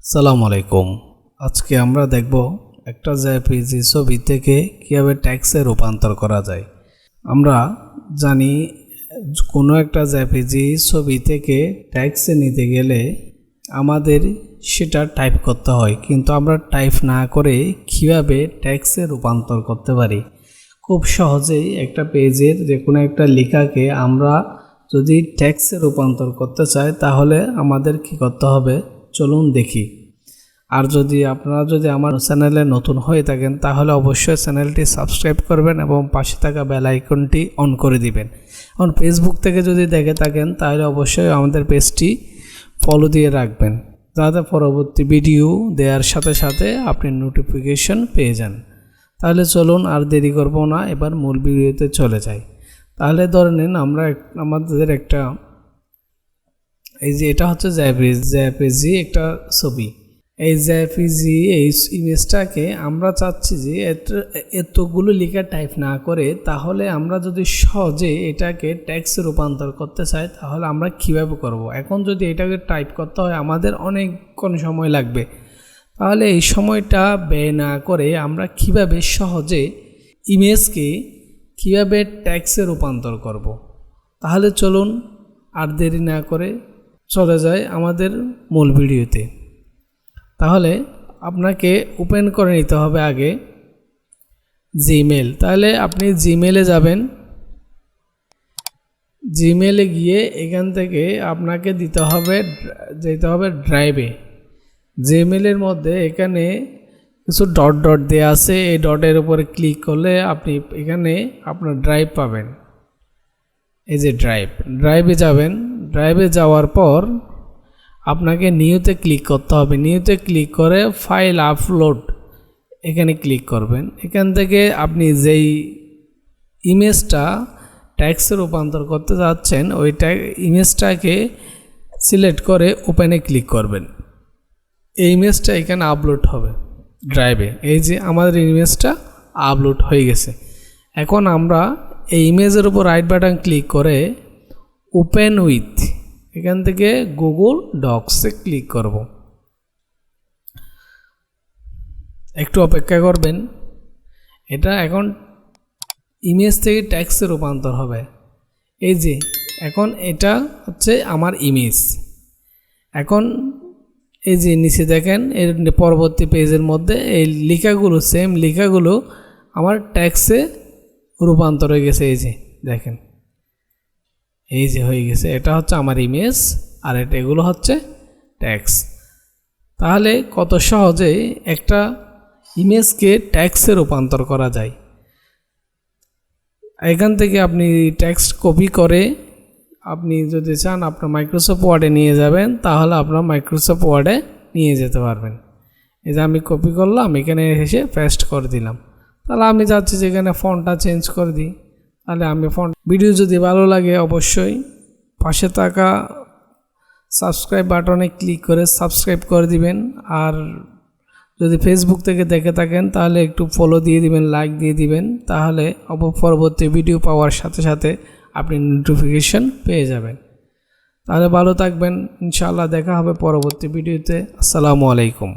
আসসালামু আলাইকুম। আজকে আমরা দেখব একটা জেপিজি ছবি থেকে কিভাবে টেক্সটে রূপান্তর করা যায়। আমরা জানি কোনো একটা জেপিজি ছবি থেকে টেক্সটে নিতে গেলে আমাদের সেটা টাইপ করতে হয়, কিন্তু আমরা টাইপ না করে কিভাবে টেক্সটে রূপান্তর করতে পারি। খুব সহজেই একটা পেজের যে কোনো একটা লেখাকে আমরা যদি টেক্সটে রূপান্তর করতে চাই তাহলে আমাদের কি করতে হবে চলুন দেখি। আর আপনারা যদি আমার চ্যানেলে নতুন হয়ে থাকেন তাহলে অবশ্যই চ্যানেলটি সাবস্ক্রাইব করবেন এবং পাশে থাকা বেল আইকনটি অন করে দিবেন। এখন ফেসবুক থেকে যদি দেখে থাকেন তাহলে অবশ্যই আমাদের পেজটি ফলো দিয়ে রাখবেন, যাতে পরবর্তী ভিডিও দেওয়ার সাথে সাথে আপনি নোটিফিকেশন পেয়ে যান। তাহলে চলুন আর দেরি করব না, এবার মূল ভিডিওতে চলে যাই। তাহলে ধরে নিন আমরা আমাদের একটা এই যে এটা হচ্ছে জেপিজি একটা ছবি। এই জেপিজি এই ইমেজটাকে আমরা চাচ্ছি যে এতগুলো লেখা টাইপ না করে তাহলে আমরা যদি সহজে এটাকে টেক্সটে রূপান্তর করতে চাই তাহলে আমরা কিভাবে করব। এখন যদি এটাকে টাইপ করতে হয় আমাদের অনেকক্ষণ সময় লাগবে, তাহলে এই সময়টা ব্যয় না করে আমরা কিভাবে সহজে ইমেজকে কিভাবে টেক্সটে রূপান্তর করব। তাহলে চলুন আর দেরি না করে চলে যায় আমাদের মূল ভিডিওতে। তাহলে আপনাকে ওপেন করে নিতে হবে আগে জিমেল। তাহলে আপনি জিমেলে যাবেন, জিমেলে গিয়ে এখান থেকে আপনাকে যেতে হবে ড্রাইভে। জিমেলের মধ্যে এখানে কিছু ডট ডট দেওয়া আছে, এই ডটের উপরে ক্লিক করলে আপনি এখানে আপনার ড্রাইভ পাবেন। এই যে ড্রাইভে যাবেন। ড্রাইভে যাওয়ার পর আপনাকে নিউতে ক্লিক করতে হবে। নিউতে ক্লিক করে ফাইল আপলোড এখানে ক্লিক করবেন। এখান থেকে আপনি যেই ইমেজটা টেক্সটে রূপান্তর করতে যাচ্ছেন ওই ইমেজটাকে সিলেক্ট করে ওপেনে ক্লিক করবেন। এই ইমেজটা এখানে আপলোড হবে ড্রাইভে। এই যে আমাদের ইমেজটা আপলোড হয়ে গেছে। এখন আমরা এই ইমেজের উপর রাইট বাটন ক্লিক করে ওপেন উইথ এখান থেকে গুগল ডক্সে ক্লিক করব। একটু অপেক্ষা করবেন। এটা এখন ইমেজ থেকে টেক্সটে রূপান্তর হবে। এই যে এখন এটা হচ্ছে আমার ইমেজ। এখন এই যে নিচে দেখেন এর পরবর্তী পেজের মধ্যে এই লেখাগুলো সেম লেখাগুলো আমার টেক্সটে রূপান্তর হয়ে গেছে। এই যে দেখেন এই যে হয়ে গেছে, এটা হচ্ছে আমার ইমেজ আর এগুলো হচ্ছে টেক্সট। তাহলে কত সহজে একটা ইমেজকে টেক্সটে রূপান্তর করা যায়। এখান থেকে আপনি টেক্সট কপি করে আপনি যদি চান আপনার মাইক্রোসফট ওয়ার্ডে নিয়ে যাবেন, তাহলে আপনার মাইক্রোসফট ওয়ার্ডে নিয়ে যেতে পারবেন। এই যে আমি কপি করলাম, এখানে এসে পেস্ট করে দিলাম। তাহলে আমি চাচ্ছি যে এখানে ফন্টটা চেঞ্জ করে দিই। তাহলে আমি ভিডিও যদি ভালো লাগে অবশ্যই পাশে থাকা সাবস্ক্রাইব বাটনে ক্লিক করে সাবস্ক্রাইব করে দিবেন। আর যদি ফেসবুক থেকে দেখে থাকেন তাহলে একটু ফলো দিয়ে দিবেন, লাইক দিয়ে দিবেন। তাহলে পরবর্তী ভিডিও পাওয়ার সাথে সাথে আপনি নোটিফিকেশন পেয়ে যাবেন। তাহলে ভালো থাকবেন, ইনশাআল্লাহ দেখা হবে পরবর্তী ভিডিওতে। আসসালামু আলাইকুম।